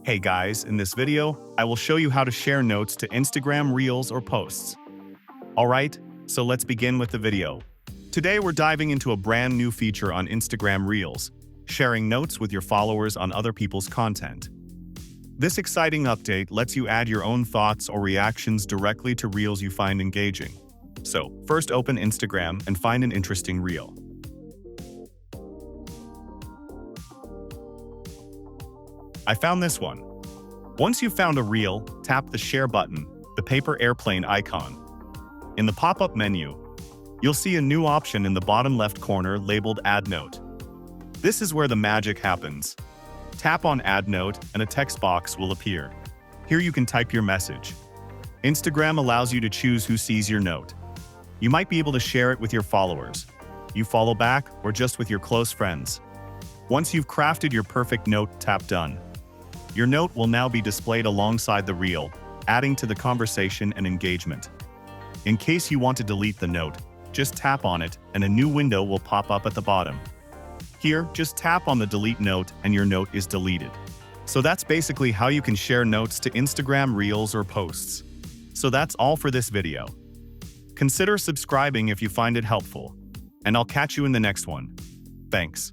Hey guys, in this video, I will show you how to share notes to Instagram Reels or posts. Alright, so let's begin with the video. Today we're diving into a brand new feature on Instagram Reels, sharing notes with your followers on other people's content. This exciting update lets you add your own thoughts or reactions directly to Reels you find engaging. So, first open Instagram and find an interesting Reel. I found this one. Once you've found a Reel, tap the Share button, the paper airplane icon. In the pop-up menu, you'll see a new option in the bottom left corner labeled Add Note. This is where the magic happens. Tap on Add Note and a text box will appear. Here you can type your message. Instagram allows you to choose who sees your note. You might be able to share it with your followers, you follow back, or just with your close friends. Once you've crafted your perfect note, tap Done. Your note will now be displayed alongside the Reel, adding to the conversation and engagement. In case you want to delete the note, just tap on it and a new window will pop up at the bottom. Here, just tap on the Delete Note and your note is deleted. So that's basically how you can share notes to Instagram Reels or posts. So that's all for this video. Consider subscribing if you find it helpful, and I'll catch you in the next one. Thanks.